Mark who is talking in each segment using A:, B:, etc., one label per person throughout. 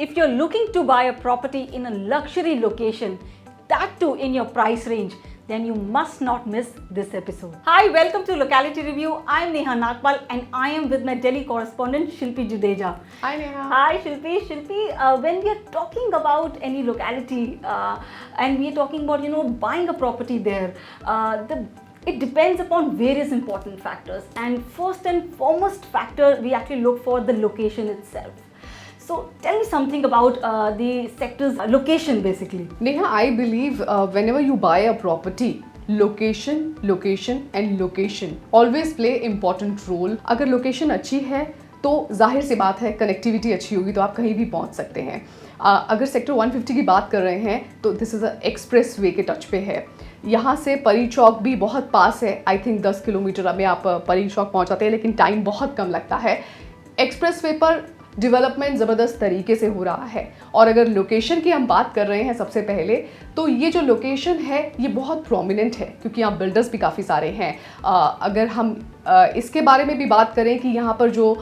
A: If you're looking to buy a property in a luxury location, that too in your price range, then you must not miss this episode. Hi, welcome to Locality Review. I'm Neha Nagpal and I am with my Delhi correspondent Shilpi Judeja.
B: Hi Neha.
A: Hi Shilpi. When we are talking about any locality and we are talking about buying a property there, it depends upon various important factors, and first and foremost factor we actually look for the location itself. So tell me something about the sector's location basically.
B: Neha, I believe whenever you buy a property, location and location always play important role. अगर location अच्छी है तो जाहिर सी बात है connectivity अच्छी होगी तो आप कहीं भी पहुंच सकते हैं. अगर सेक्टर 150 की बात कर रहे हैं तो this is a express way के टच पे है. यहाँ से परी चौक भी बहुत पास है. आई थिंक 10 किलोमीटर में आप परी चौक पहुँच जाते हैं, लेकिन टाइम बहुत कम लगता है. एक्सप्रेस वे पर डेवलपमेंट ज़बरदस्त तरीके से हो रहा है. और अगर लोकेशन की हम बात कर रहे हैं सबसे पहले, तो ये जो लोकेशन है ये बहुत प्रोमिनेंट है क्योंकि यहाँ बिल्डर्स भी काफ़ी सारे हैं. अगर हम इसके बारे में भी बात करें कि यहाँ पर जो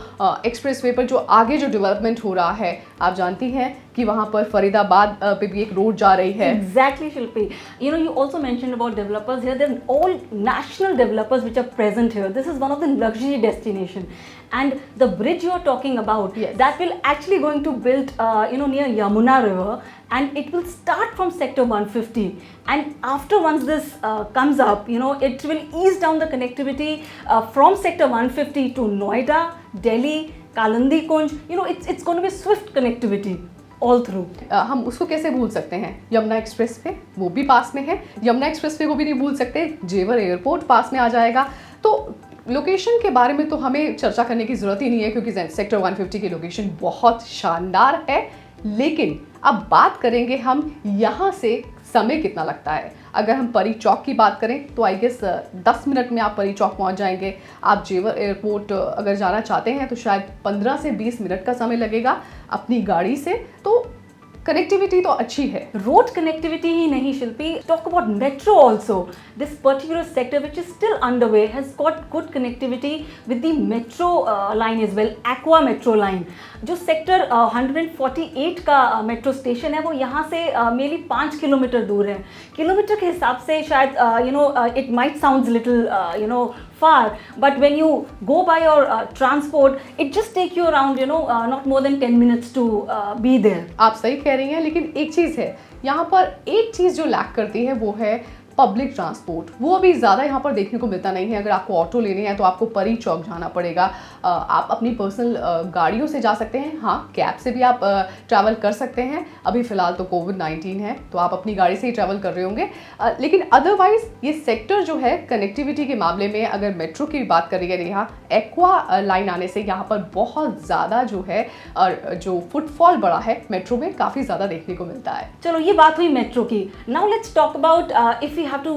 B: एक्सप्रेस वे पर जो आगे जो डेवलपमेंट हो रहा है, आप जानती हैं कि वहाँ पर फरीदाबाद पे भी एक रोड जा रही है.
A: Exactly, Shilpi. You also mentioned about developers here. There are all national developers which are present here. This is one of the luxury destination, and the bridge you are talking about,
B: yes,
A: that will actually going to build near Yamuna River, and it will start from sector 150, and after once this comes up, it will ease down the connectivity from sector 150 to Noida, Delhi, Kalandi Kunj. It's going to be swift connectivity all through.
B: हम उसको कैसे भूल सकते हैं? Yamuna express way वो भी पास में है. यमुना एक्सप्रेस वे को भी नहीं भूल सकते. जेवर एयरपोर्ट पास में आ जाएगा. तो लोकेशन के बारे में तो हमें चर्चा करने की ज़रूरत ही नहीं है क्योंकि सेक्टर 150 की लोकेशन बहुत शानदार है. लेकिन अब बात करेंगे हम यहाँ से समय कितना लगता है. अगर हम परी चौक की बात करें तो आई गेस 10 मिनट में आप परी चौक पहुँच जाएंगे. आप जेवर एयरपोर्ट अगर जाना चाहते हैं तो शायद 15 से 20 मिनट का समय लगेगा अपनी गाड़ी से. तो कनेक्टिविटी तो अच्छी है.
A: रोड कनेक्टिविटी ही नहीं Shilpi, talk about metro also. This particular sector which is still under way has got good connectivity with the metro line is well. Aqua metro line जो सेक्टर 148 का मेट्रो स्टेशन है वो यहाँ से मेनली 5 किलोमीटर दूर है. किलोमीटर के हिसाब से शायद it might sounds little far, but when you go by your transport, it just take you around not more than 10 minutes to be there.
B: आप सही कह रही हैं, लेकिन एक चीज़ है यहाँ पर, एक चीज़ जो लैक करती है वो है पब्लिक ट्रांसपोर्ट. वो अभी ज़्यादा यहाँ पर देखने को मिलता नहीं है. अगर आपको ऑटो लेने हैं तो आपको परी चौक जाना पड़ेगा. आप अपनी पर्सनल गाड़ियों से जा सकते हैं. हाँ, कैब से भी आप ट्रैवल कर सकते हैं. अभी फ़िलहाल तो कोविड-19 है तो आप अपनी गाड़ी से ही ट्रैवल कर रहे होंगे. लेकिन अदरवाइज़ ये सेक्टर जो है कनेक्टिविटी के मामले में, अगर मेट्रो की बात करिए यहाँ एक्वा लाइन आने से यहाँ पर बहुत ज़्यादा जो है जो फुटफॉल बढ़ा है मेट्रो में, काफ़ी ज़्यादा देखने को मिलता है.
A: चलो ये बात हुई मेट्रो की. Now let's talk about if we have to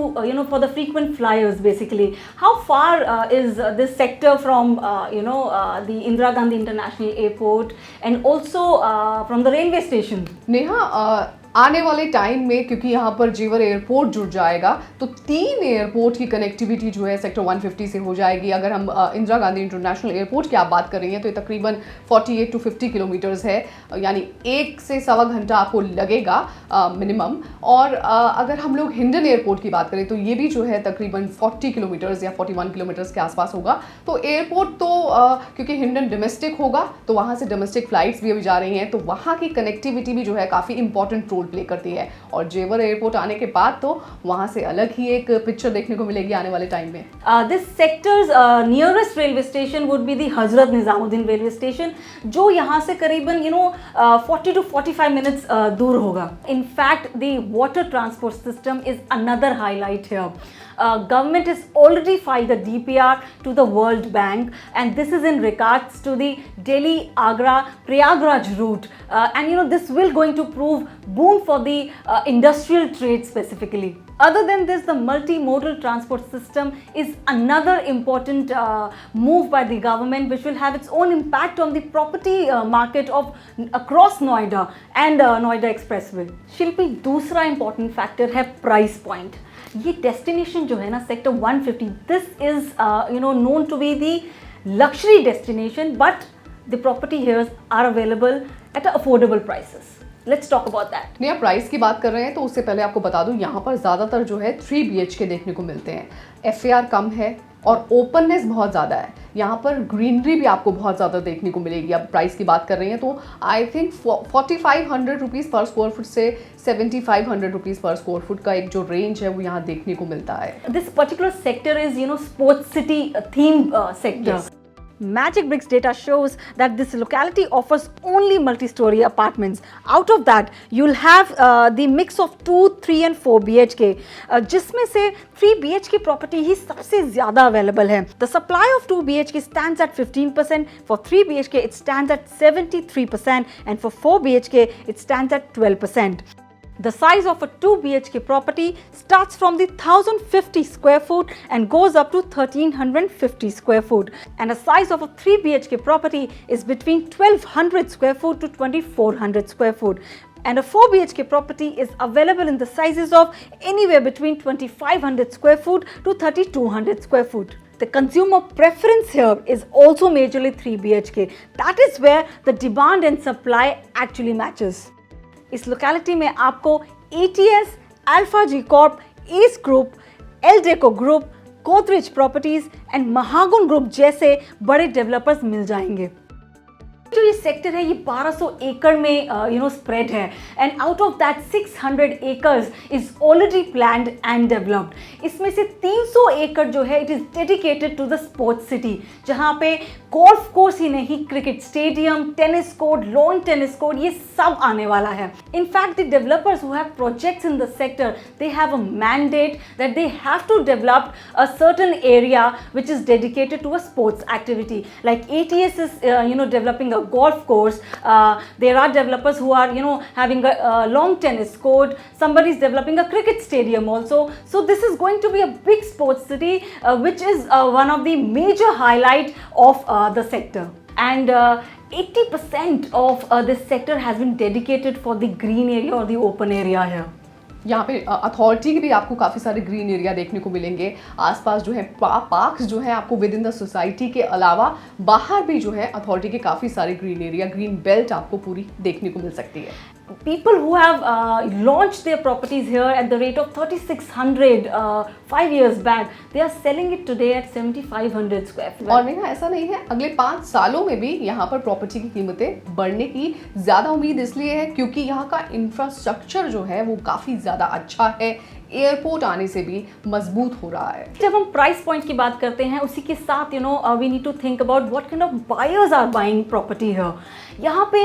A: for the frequent flyers basically, how far is this sector from the Indira Gandhi International Airport and also from the railway station?
B: Neha, आने वाले time में क्योंकि यहाँ पर जेवर airport जुड़ जाएगा तो 3 एयरपोर्ट की कनेक्टिविटी जो है सेक्टर 150 से हो जाएगी. अगर हम इंदिरा गांधी इंटरनेशनल एयरपोर्ट की आप बात कर रही हैं तो ये तकरीबन 48 to 50 किलोमीटर्स है, यानी 1 से सवा घंटा आपको लगेगा मिनिमम. और अगर हम लोग हिंडन एयरपोर्ट की बात करें तो ये भी जो है तकरीबन 40 किलोमीटर्स या 41 किलोमीटर्स के आसपास होगा. तो एयरपोर्ट तो क्योंकि हिंडन डोमेस्टिक होगा तो वहाँ से डोमेस्टिक फ्लाइट्स भी अभी जा रही हैं, तो वहाँ की कनेक्टिविटी भी जो है काफ़ी इंपॉर्टेंट रोल प्ले करती है. और जेवर एयरपोर्ट आने के बाद तो वहां से अलग ही एक पिक्चर देखने को मिलेगी आने वाले टाइम में.
A: This sectors nearest railway station would be the Hazrat Nizamuddin railway station, जो यहाँ से करीबन 40 to 45 मिनट्स दूर होगा. इन fact the water transport system is another highlight here. Government has already filed a DPR to the World Bank, and this is in regards to the Delhi Agra Prayagraj route, and this will going to prove boom for the industrial trade specifically. Other than this, the multimodal transport system is another important move by the government, which will have its own impact on the property market of across Noida and Noida Expressway. Shilpi, दूसरा important factor है price point. ये destination जो है ना sector 150, this is known to be the luxury destination, but the property here are available at affordable prices. Let's talk about that.
B: नहीं, आप price की बात कर रहे हैं तो उससे पहले आपको बता दूं, यहाँ पर ज़्यादातर जो है 3 BHK देखने को मिलते हैं। FAR कम है और ओपननेस बहुत ज़्यादा है। यहाँ पर ग्रीनरी भी आपको बहुत ज़्यादा देखने को मिलेगी। अब प्राइस की बात कर रही हैं तो आई थिंक 4500 रुपीज़ पर स्क्वायर फुट से 7500 रुपीज़ पर स्क्वायर फुट का एक जो रेंज है वो यहाँ देखने को मिलता है।
A: This particular sector is, sports city theme sector.
B: Yes.
A: Magic Bricks data shows that this locality offers only multi-story apartments. Out of that, you'll have the mix of 2, 3 and 4 BHK, जिसमें से 3 BHK property ही सबसे ज़्यादा available है. The supply of 2 BHK stands at 15%, for 3 BHK it stands at 73% and for 4 BHK it stands at 12%. The size of a 2 BHK property starts from the 1050 square foot and goes up to 1350 square foot. And the size of a 3 BHK property is between 1200 square foot to 2400 square foot. And a 4 BHK property is available in the sizes of anywhere between 2500 square foot to 3200 square foot. The consumer preference here is also majorly 3 BHK. That is where the demand and supply actually matches. इस locality में आपको ATS, Alpha G Corp, Ace Group, Eldeco Group, Godrej Properties and Mahagun group जैसे बड़े developers मिल जाएंगे। जो ये sector है ये 1200 एकड़ में स्प्रेड है and out of that 600 acres is already planned and developed. इसमें से 300 एकड़ जो है it is dedicated to the sports city, जहाँ पे गोल्फ कोर्स ही नहीं, cricket stadium, tennis court, lawn tennis court, ये सब आने वाला है। In fact the developers who have projects in the sector they have a mandate that they have to develop a certain area which is dedicated to a sports activity like ATS is developing a golf course. There are developers who are having a long tennis court. Somebody is developing a cricket stadium also. So this is going to be a big sports city, which is one of the major highlight of the sector. And 80% of this sector has been dedicated for the green area or the open area here.
B: यहाँ पे authority के भी आपको काफ़ी सारे green area देखने को मिलेंगे। आसपास जो है पार्क्स जो है आपको विद इन द सोसाइटी के अलावा बाहर भी जो है अथॉरिटी के काफ़ी सारे ग्रीन एरिया, ग्रीन बेल्ट आपको पूरी देखने को मिल सकती है।
A: People who have launched their properties here at the rate of 3600 5 years back, they are selling it today at 7500 square feet.
B: और नहीं, ऐसा नहीं है, अगले 5 सालों में भी यहाँ पर प्रॉपर्टी की कीमतें बढ़ने की ज़्यादा उम्मीद इसलिए है क्योंकि यहाँ का इंफ्रास्ट्रक्चर जो है वो काफ़ी ज़्यादा अच्छा है, एयरपोर्ट आने से भी मजबूत हो रहा है।
A: जब हम प्राइस पॉइंट की बात करते हैं उसी के साथ we need to think about what kind of buyers are buying property here. यहाँ पे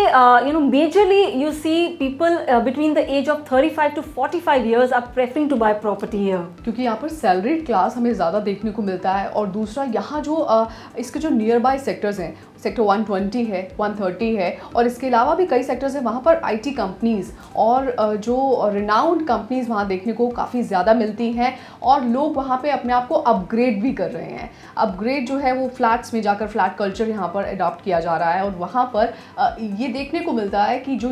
A: majorly you see people between the age of 35 to 45 years are preferring to buy property here,
B: क्योंकि यहाँ पर सैलरीड क्लास हमें ज़्यादा देखने को मिलता है। और दूसरा यहाँ जो इसके जो नियर बाय सेक्टर्स हैं, सेक्टर 120 है, 130 है और इसके अलावा भी कई सेक्टर्स हैं, वहाँ पर IT कंपनीज़ और जो रिनाउंड कंपनीज़ वहाँ देखने को काफ़ी ज़्यादा मिलती हैं और लोग वहाँ पे अपने आप को अपग्रेड भी कर रहे हैं। अपग्रेड जो है वो फ्लैट्स में जाकर फ्लैट कल्चर यहाँ पर अडॉप्ट किया जा रहा है और वहाँ पर ये देखने को मिलता है कि जो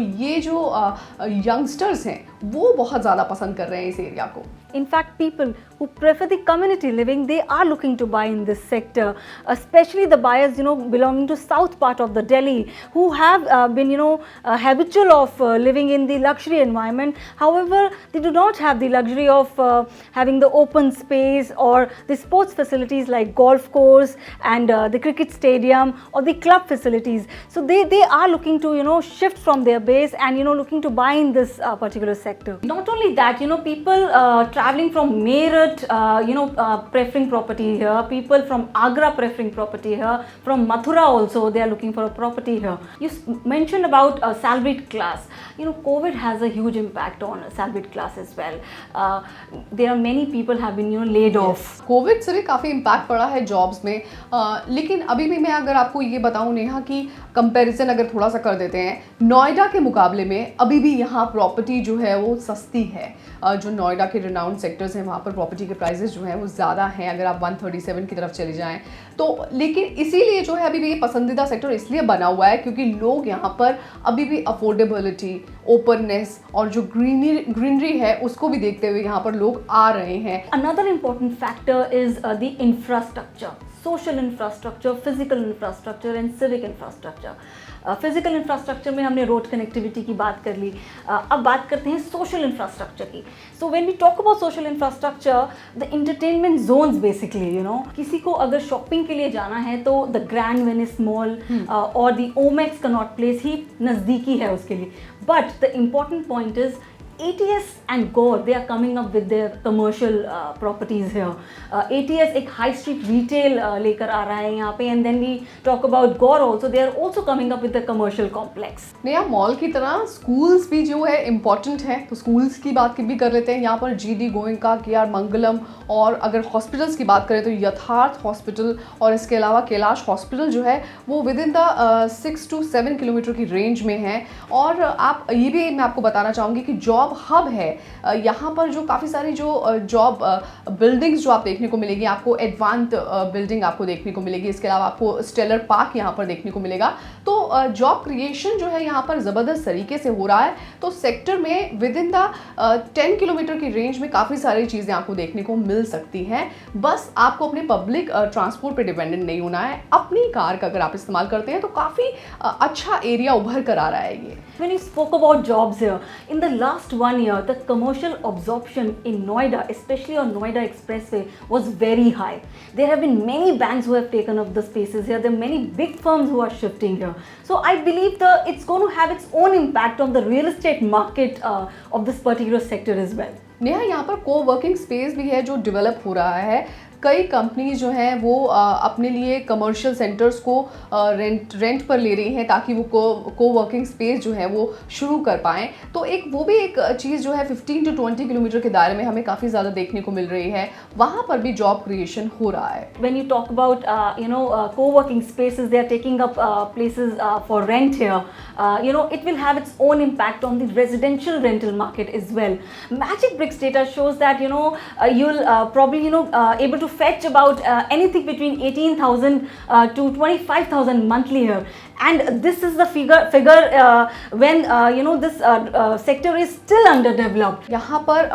B: यंगस्टर्स हैं वो बहुत ज़्यादा पसंद कर रहे हैं इस एरिया को।
A: In fact, people who prefer the community living, they are looking to buy in this sector, especially the buyers, belonging to south part of the Delhi, who have been, habitual of living in the luxury environment. However, they do not have the luxury of having the open space or the sports facilities like golf course and the cricket stadium or the club facilities. So they are looking to, shift from their base and, looking to buy in this particular sector. Not only that, people traveling from Meerut, preferring property here. People from Agra preferring property here. From Mathura also, they are looking for a property here. You mentioned about a salaried class. COVID has a huge impact on salaried class as well. There are many people have been, laid off.
B: Covid से भी काफ़ी impact पड़ा है jobs में, लेकिन अभी भी मैं अगर आपको ये बताऊँ नेहा कि कंपैरिजन अगर थोड़ा सा कर देते हैं, नोएडा के मुकाबले में अभी भी यहाँ प्रॉपर्टी जो है वो सस्ती है। जो नोएडा के रिनाउंड सेक्टर्स हैं वहाँ पर प्रॉपर्टी के प्राइसेस जो हैं वो ज़्यादा हैं अगर आप 137 की तरफ चले जाएं तो। लेकिन इसीलिए जो है अभी भी ये पसंदीदा सेक्टर इसलिए बना हुआ है क्योंकि लोग यहाँ पर अभी भी अफोर्डेबिलिटी, ओपननेस और जो ग्रीनरी है उसको भी देखते हुए यहाँ पर लोग आ रहे हैं।
A: Another important factor is the infrastructure. Social infrastructure, physical infrastructure and civic infrastructure. Physical infrastructure में हमने रोड कनेक्टिविटी की बात कर ली। अब बात करते हैं सोशल इंफ्रास्ट्रक्चर की। So when we talk about social infrastructure, the entertainment zones basically, you know, किसी को अगर शॉपिंग के लिए जाना है तो द ग्रैंड वेनिस मॉल और द ओमेक्स कनॉट प्लेस ही नज़दीकी है उसके लिए। But the important point is ATS and Gore, they are coming up with their commercial properties here. ATS एक high street retail लेकर आ रहा है यहाँ पे, and then we talk about Gore also. They are also coming up with the commercial complex.
B: नया mall की तरह schools भी जो है इम्पॉर्टेंट है, तो स्कूल्स की बात भी कर लेते हैं। यहाँ पर GD गोयनका, KR मंगलम, और अगर हॉस्पिटल्स की बात करें तो यथार्थ हॉस्पिटल और इसके अलावा कैलाश हॉस्पिटल जो है वो with in the 6 to 7 kilometre की रेंज में है। और आप ये भी मैं आपको बताना चाहूँगी कि जॉब हब है यहाँ पर, जो काफ़ी सारी जो जॉब बिल्डिंग्स जो आप देखने को मिलेगी, आपको एडवांस बिल्डिंग आपको देखने को मिलेगी, इसके अलावा आपको स्टेलर पार्क यहाँ पर देखने को मिलेगा। तो जॉब क्रिएशन जो है यहाँ पर ज़बरदस्त तरीके से हो रहा है। तो सेक्टर में विद इन द 10 किलोमीटर की रेंज में काफ़ी सारी चीज़ें आपको देखने को मिल सकती हैं। बस आपको अपने पब्लिक ट्रांसपोर्ट पे डिपेंडेंट नहीं होना है, अपनी कार का अगर आप इस्तेमाल करते हैं तो काफ़ी अच्छा एरिया उभर कर आ रहा है ये।
A: When you spoke about jobs here, in the last 1 year, the commercial absorption in Noida, especially on Noida Expressway, was very high. There have been many banks who have taken up the spaces here. There are many big firms who are shifting here. So I believe it's going to have its own impact on the real estate market of this particular sector as well.
B: Neha, यहाँ पर को working space भी है जो develop हो रहा है। कई कंपनीज जो हैं वो अपने लिए कमर्शियल सेंटर्स को रेंट पर ले रही हैं ताकि वो को वर्किंग स्पेस जो है वो शुरू कर पाएँ। तो वो भी एक चीज़ जो है 15 to 20 किलोमीटर के दायरे में हमें काफ़ी ज़्यादा देखने को मिल रही है, वहाँ पर भी जॉब क्रिएशन हो रहा है।
A: When you talk about co-working spaces, they are taking up places for rent here. It will have its own impact on the residential rental market as well. Magic Bricks data shows that you'll probably able to fetch about anything between 18,000 to 25,000 monthly here, and this is the figure when this sector is still underdeveloped.
B: यहाँ पर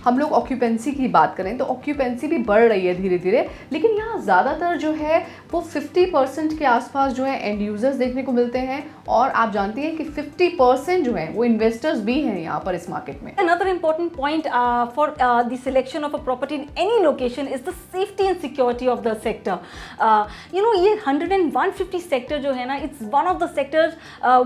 B: हम लोग occupancy की बात करें तो occupancy भी बढ़ रही है धीरे धीरे, लेकिन यहाँ ज़्यादातर जो है वो 50% के आसपास जो है एंड यूजर्स देखने को मिलते हैं, और आप जानती हैं कि 50% जो है वो इन्वेस्टर्स भी हैं यहाँ पर इस मार्केट में।
A: Another important point for the selection of a property in any location is the safety and security of the sector. ये 150 sector जो है ना, it's one of the sectors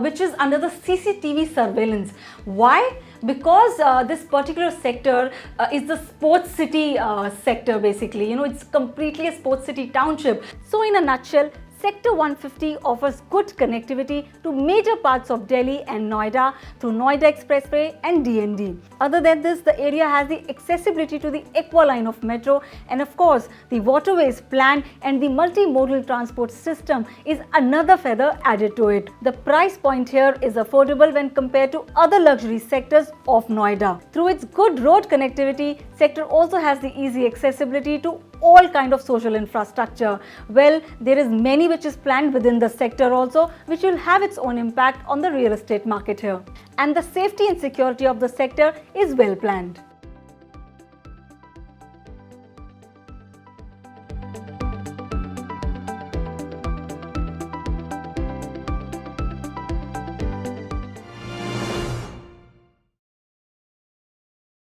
A: which is under the CCTV surveillance. Why? Because this particular sector is the sports city sector basically. It's completely a sports city township. So in a nutshell, Sector 150 offers good connectivity to major parts of Delhi and Noida through Noida Expressway and DND. Other than this, the area has the accessibility to the Aqua line of metro, and of course, the waterways plan and the multimodal transport system is another feather added to it. The price point here is affordable when compared to other luxury sectors of Noida. Through its good road connectivity, sector also has the easy accessibility to all kind of social infrastructure. Well, there is many which is planned within the sector also, which will have its own impact on the real estate market here. And the safety and security of the sector is well planned.